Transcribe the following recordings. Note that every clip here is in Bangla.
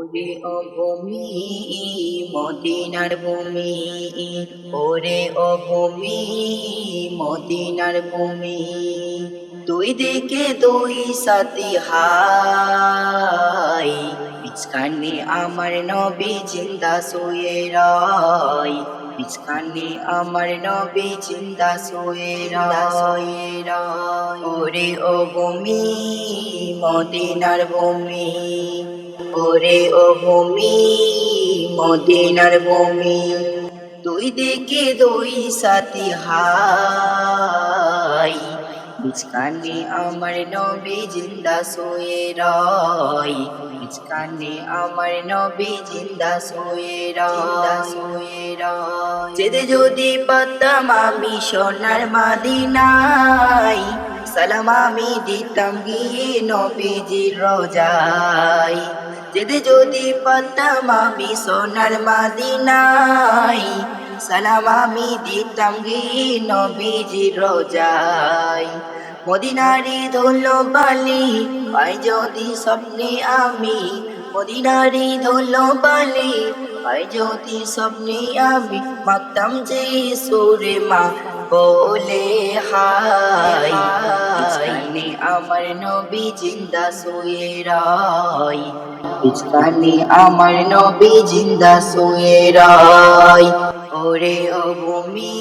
ওরে ও ভূমি মদিনার ভূমি, ওরে ও ভূমি মদিনার ভূমি, দুই দিকে দুই সাথী হাই, মাঝখানে আমার নবী জিন্দা শুয়ে রয়, মাঝখানে আমার নবী জিন্দা শুয়ে রয়। ওরে ও ভূমি মদিনার ভূমি, ওরে ও ভূমি মদিনার ভূমি, দুই দিকে দুই সাথী হাই, মাঝখানে আমার নবী জিন্দা শুয়ে রয়, মাঝখানে আমার নবী জিন্দা শুয়ে রয়। যেতে যদি পারতাম আমি সোনার মদিনায়, সালাম আমি দিতাম গিয়ে নবীজির রোজায়। যেতে যদি পারতাম আমি সোনার মদিনায়, সালাম আমি দিতাম গিয়ে নবীজির রোজায়। মদিনারি ধুলো বালি পাই যদি স্বপ্নে আমি, মদিনারি ধুলো বালি পাই যদি স্বপ্নে আমি, মাখতাম যে সুরে মা বলে হাই, মাঝখানে আমার নবী জিন্দা শুয়ে রয়, মাঝখানে আমার নবী জিন্দা শুয়ে রয়। ওরে ও ভূমি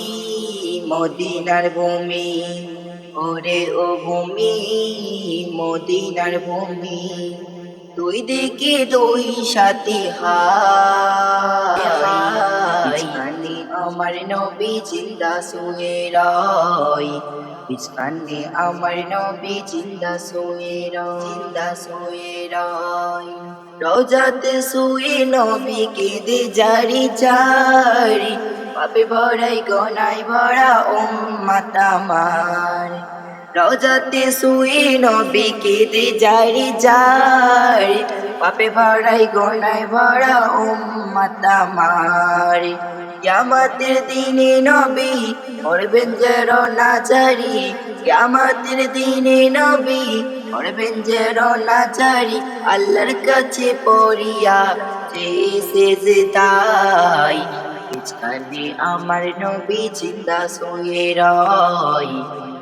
মদিনার ভূমি, ওরে ও ভূমি মদিনার ভূমি, দুই দিকে দুই সাথী হাই, মাঝখানে আমার নবী জিন্দা শুয়ে রয়, মাঝখানে আমার নবী জিন্দা শুয়ে রয়। রোজাতে শুয়ে নবী কেঁদে জারি জারি, পাপে ভরাই গনায় ভরা উম্মত আমার। রোজাতে শুয়ে নবী কেঁদে জারি জারি, পাপে ভরাই গনায় ভরা উম্মত আমার। কিয়ামতের দিনে নবী পড়বেন যে রোনাচারি, কিয়ামতের দিনে নবী পড়বেন যে রোনাচারি, আল্লাহর কাছে পড়িয়া যে সেজদায়, মাঝখানে আমার নবী জিন্দা শুয়ে রয়,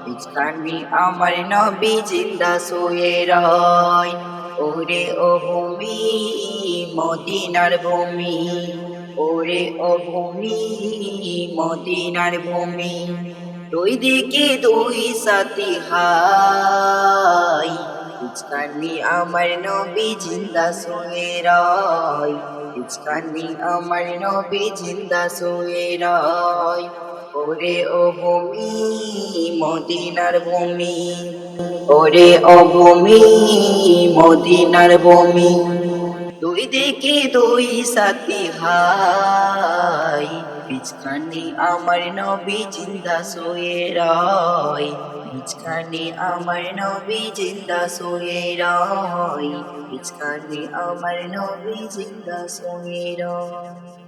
মাঝখানে আমার নবী জিন্দা শুয়ে রয়। ওরে ও ভূমি মদিনার ভূমি, ওরে ও ভূমি মদিনার ভূমি, দুই দিকে দুই সাথী হাই, মাঝখানে আমার নবী জিন্দা শুয়ে রয়, মাঝখানে আমার নবী জিন্দা শুয়ে রয়। ওরে ও ভূমি মদিনার ভূমি, ওরে ও ভূমি মদিনার ভূমি, দুই দিকে দুই সাথী হাই, মাঝখানে আমার নবী জিন্দা শুয়ে রয়, মাঝখানে আমার নবী জিন্দা শুয়ে রয়, মাঝখানে আমার নবী জিন্দা শুয়ে রয়।